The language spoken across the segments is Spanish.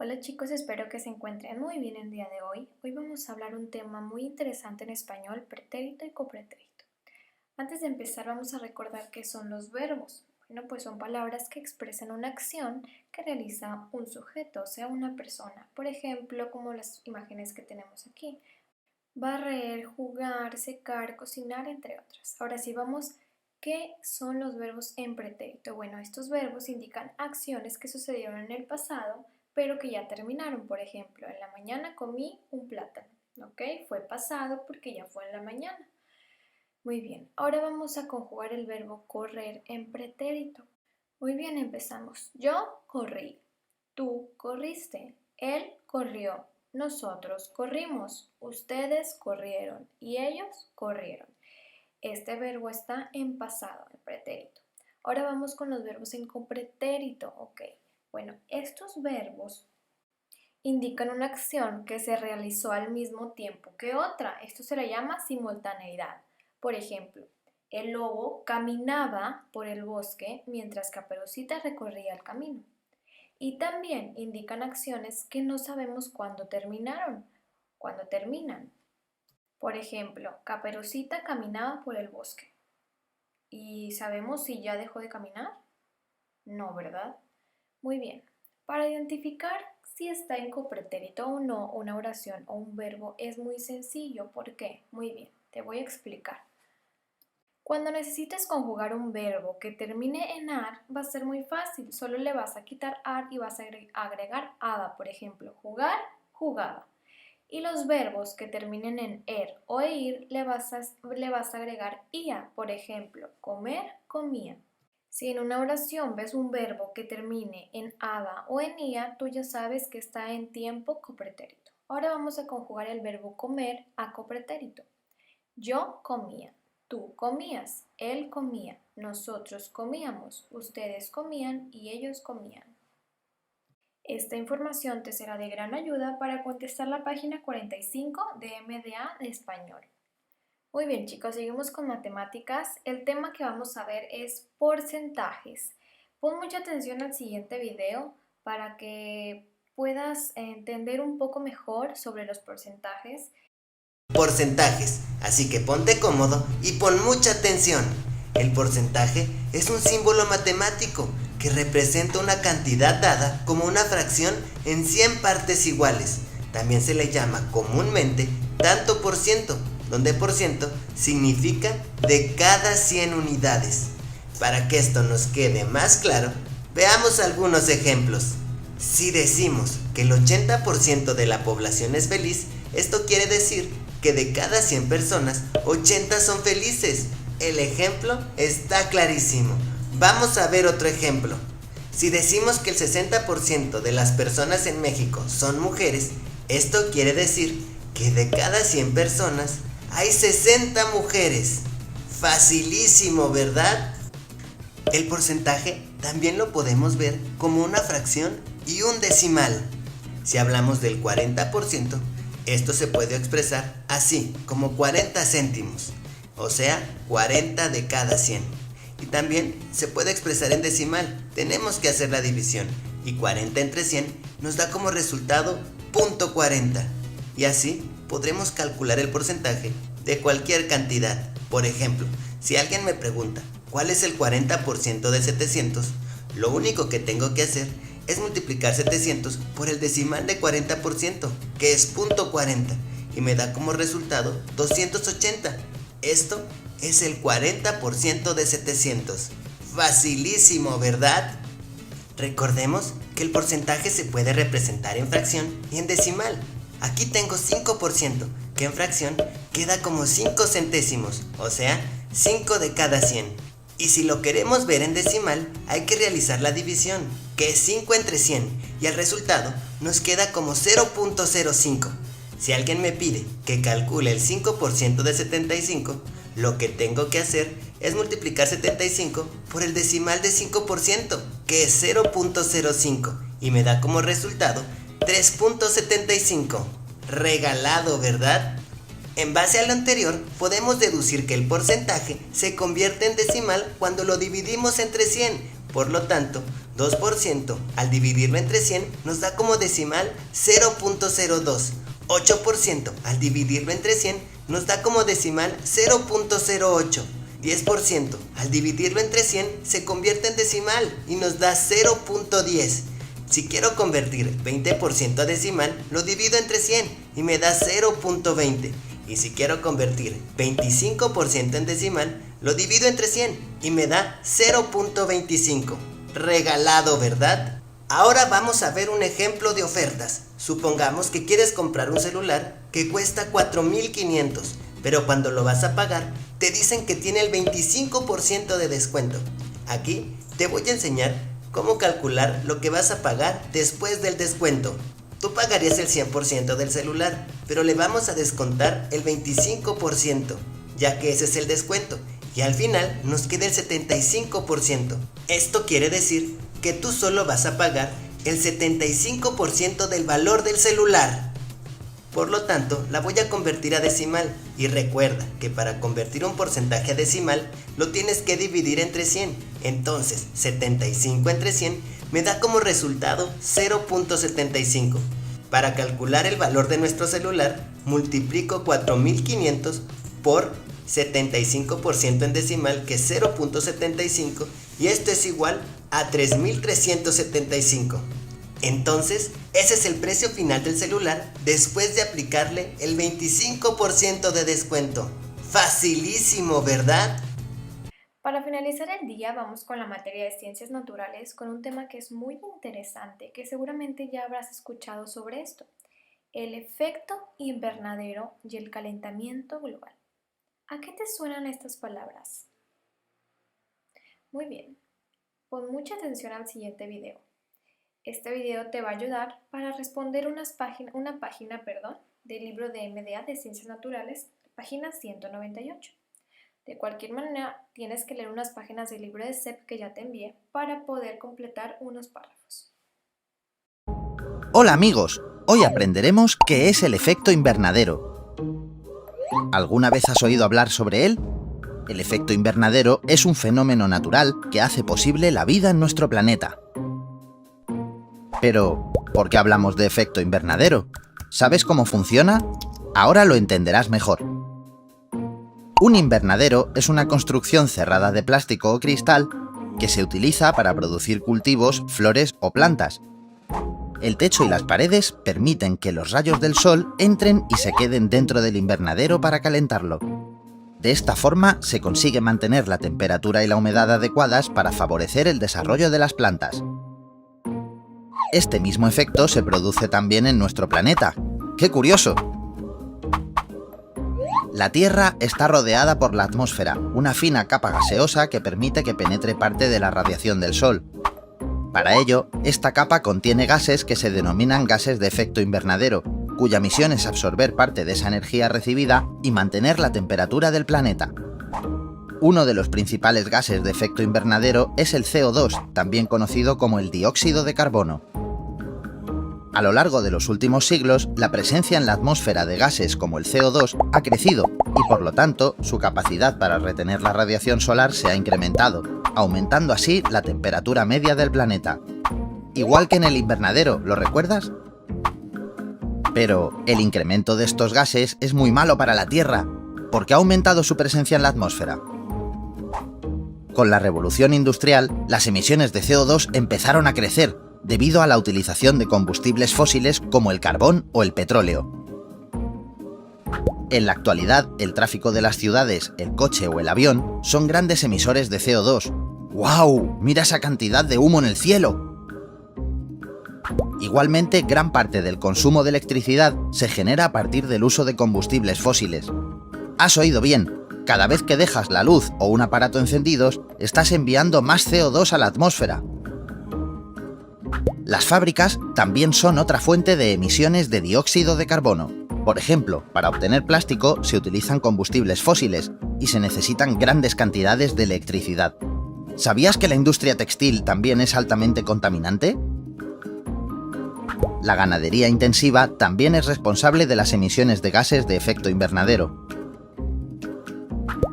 Hola chicos, espero que se encuentren muy bien el día de hoy. Hoy vamos a hablar un tema muy interesante en español, pretérito y copretérito. Antes de empezar vamos a recordar qué son los verbos. Bueno, pues son palabras que expresan una acción que realiza un sujeto, o sea, una persona. Por ejemplo, como las imágenes que tenemos aquí. Barrer, jugar, secar, cocinar, entre otras. Ahora sí vamos, ¿qué son los verbos en pretérito? Bueno, estos verbos indican acciones que sucedieron en el pasado, pero que ya terminaron. Por ejemplo, en la mañana comí un plátano, ¿ok? Fue pasado porque ya fue en la mañana. Muy bien, ahora vamos a conjugar el verbo correr en pretérito. Muy bien, empezamos. Yo corrí, tú corriste, él corrió, nosotros corrimos, ustedes corrieron y ellos corrieron. Este verbo está en pasado, en pretérito. Ahora vamos con los verbos en copretérito, ¿ok? Bueno, estos verbos indican una acción que se realizó al mismo tiempo que otra. Esto se le llama simultaneidad. Por ejemplo, el lobo caminaba por el bosque mientras Caperucita recorría el camino. Y también indican acciones que no sabemos cuándo terminaron, cuándo terminan. Por ejemplo, Caperucita caminaba por el bosque. ¿Y sabemos si ya dejó de caminar? No, ¿verdad? Muy bien. Para identificar si está en copretérito o no una oración o un verbo es muy sencillo. ¿Por qué? Muy bien, te voy a explicar. Cuando necesites conjugar un verbo que termine en ar, va a ser muy fácil. Solo le vas a quitar ar y vas a agregar ada. Por ejemplo, jugar, jugaba. Y los verbos que terminen en er o ir le vas a agregar ia. Por ejemplo, comer, comía. Si en una oración ves un verbo que termine en ada o en ia, tú ya sabes que está en tiempo copretérito. Ahora vamos a conjugar el verbo comer a copretérito. Yo comía, tú comías, él comía, nosotros comíamos, ustedes comían y ellos comían. Esta información te será de gran ayuda para contestar la página 45 de MDA de español. Muy bien chicos, seguimos con matemáticas. El tema que vamos a ver es porcentajes. Pon mucha atención al siguiente video para que puedas entender un poco mejor sobre los porcentajes. Porcentajes, así que ponte cómodo y pon mucha atención. El porcentaje es un símbolo matemático que representa una cantidad dada como una fracción en 100 partes iguales. También se le llama comúnmente tanto por ciento, donde por ciento significa de cada 100 unidades. Para que esto nos quede más claro, veamos algunos ejemplos. Si decimos que el 80% de la población es feliz, esto quiere decir que de cada 100 personas, 80 son felices. El ejemplo está clarísimo. Vamos a ver otro ejemplo. Si decimos que el 60% de las personas en México son mujeres, esto quiere decir que de cada 100 personas hay 60 mujeres. Facilísimo, ¿verdad? El porcentaje también lo podemos ver como una fracción y un decimal. Si hablamos del 40%, esto se puede expresar así, como 40 céntimos, o sea, 40 de cada 100. Y también se puede expresar en decimal. Tenemos que hacer la división y 40 entre 100 nos da como resultado .40. Y así podremos calcular el porcentaje de cualquier cantidad. Por ejemplo, si alguien me pregunta ¿cuál es el 40% de 700? Lo único que tengo que hacer es multiplicar 700 por el decimal de 40%, que es .40, y me da como resultado 280. Esto es el 40% de 700. Facilísimo, ¿verdad? Recordemos que el porcentaje se puede representar en fracción y en decimal. Aquí tengo 5%, que en fracción queda como 5 centésimos, o sea, 5 de cada 100. Y si lo queremos ver en decimal, hay que realizar la división, que es 5 entre 100, y el resultado nos queda como 0.05. Si alguien me pide que calcule el 5% de 75, lo que tengo que hacer es multiplicar 75 por el decimal de 5%, que es 0.05, y me da como resultado 3.75. Regalado, ¿verdad? En base a lo anterior, podemos deducir que el porcentaje se convierte en decimal cuando lo dividimos entre 100. Por lo tanto, 2% al dividirlo entre 100 nos da como decimal 0.02. 8% al dividirlo entre 100 nos da como decimal 0.08. 10% al dividirlo entre 100 se convierte en decimal y nos da 0.10. Si quiero convertir 20% a decimal, lo divido entre 100 y me da 0.20. Y si quiero convertir 25% en decimal, lo divido entre 100 y me da 0.25. Regalado, ¿verdad? Ahora vamos a ver un ejemplo de ofertas. Supongamos que quieres comprar un celular que cuesta 4,500, pero cuando lo vas a pagar, te dicen que tiene el 25% de descuento. Aquí te voy a enseñar cómo calcular lo que vas a pagar después del descuento. Tú pagarías el 100% del celular, pero le vamos a descontar el 25%, ya que ese es el descuento, y al final nos queda el 75%. Esto quiere decir que tú solo vas a pagar el 75% del valor del celular. Por lo tanto, la voy a convertir a decimal, y recuerda que para convertir un porcentaje a decimal lo tienes que dividir entre 100. Entonces, 75 entre 100 me da como resultado 0.75. Para calcular el valor de nuestro celular, multiplico 4,500 por 75% en decimal, que es 0.75, y esto es igual a 3,375. Entonces, ese es el precio final del celular después de aplicarle el 25% de descuento. Facilísimo, ¿verdad? Para finalizar el día vamos con la materia de ciencias naturales con un tema que es muy interesante, que seguramente ya habrás escuchado sobre esto: el efecto invernadero y el calentamiento global. ¿A qué te suenan estas palabras? Muy bien, pon mucha atención al siguiente video. Este video te va a ayudar para responder una página del libro de MDA de Ciencias Naturales, página 198. De cualquier manera, tienes que leer unas páginas del libro de CEP que ya te envié para poder completar unos párrafos. Hola amigos, hoy aprenderemos qué es el efecto invernadero. ¿Alguna vez has oído hablar sobre él? El efecto invernadero es un fenómeno natural que hace posible la vida en nuestro planeta. Pero, ¿por qué hablamos de efecto invernadero? ¿Sabes cómo funciona? Ahora lo entenderás mejor. Un invernadero es una construcción cerrada de plástico o cristal que se utiliza para producir cultivos, flores o plantas. El techo y las paredes permiten que los rayos del sol entren y se queden dentro del invernadero para calentarlo. De esta forma se consigue mantener la temperatura y la humedad adecuadas para favorecer el desarrollo de las plantas. Este mismo efecto se produce también en nuestro planeta. ¡Qué curioso! La Tierra está rodeada por la atmósfera, una fina capa gaseosa que permite que penetre parte de la radiación del Sol. Para ello, esta capa contiene gases que se denominan gases de efecto invernadero, cuya misión es absorber parte de esa energía recibida y mantener la temperatura del planeta. Uno de los principales gases de efecto invernadero es el CO2, también conocido como el dióxido de carbono. A lo largo de los últimos siglos, la presencia en la atmósfera de gases como el CO2 ha crecido y por lo tanto su capacidad para retener la radiación solar se ha incrementado, aumentando así la temperatura media del planeta. Igual que en el invernadero, ¿lo recuerdas? Pero el incremento de estos gases es muy malo para la Tierra. ¿Por qué ha aumentado su presencia en la atmósfera? Con la revolución industrial, las emisiones de CO2 empezaron a crecer debido a la utilización de combustibles fósiles como el carbón o el petróleo. En la actualidad, el tráfico de las ciudades, el coche o el avión son grandes emisores de CO2. ¡Guau! ¡Mira esa cantidad de humo en el cielo! Igualmente, gran parte del consumo de electricidad se genera a partir del uso de combustibles fósiles. ¿Has oído bien? Cada vez que dejas la luz o un aparato encendidos, estás enviando más CO2 a la atmósfera. Las fábricas también son otra fuente de emisiones de dióxido de carbono. Por ejemplo, para obtener plástico se utilizan combustibles fósiles y se necesitan grandes cantidades de electricidad. ¿Sabías que la industria textil también es altamente contaminante? La ganadería intensiva también es responsable de las emisiones de gases de efecto invernadero.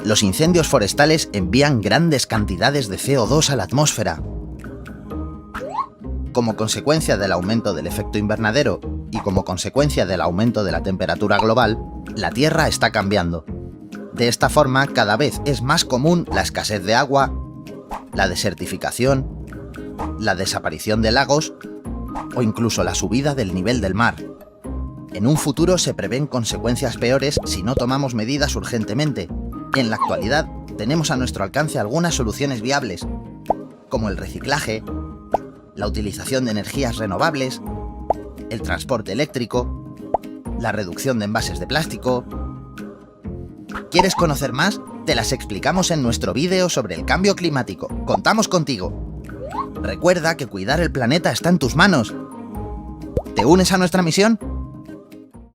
Los incendios forestales envían grandes cantidades de CO2 a la atmósfera. como consecuencia del aumento del efecto invernadero y como consecuencia del aumento de la temperatura global, la Tierra está cambiando. De esta forma, cada vez es más común la escasez de agua, la desertificación, la desaparición de lagos o incluso la subida del nivel del mar. En un futuro se prevén consecuencias peores si no tomamos medidas urgentemente. En la actualidad tenemos a nuestro alcance algunas soluciones viables, como el reciclaje, la utilización de energías renovables, el transporte eléctrico, la reducción de envases de plástico. ¿Quieres conocer más? Te las explicamos en nuestro vídeo sobre el cambio climático. ¡Contamos contigo! Recuerda que cuidar el planeta está en tus manos. ¿Te unes a nuestra misión?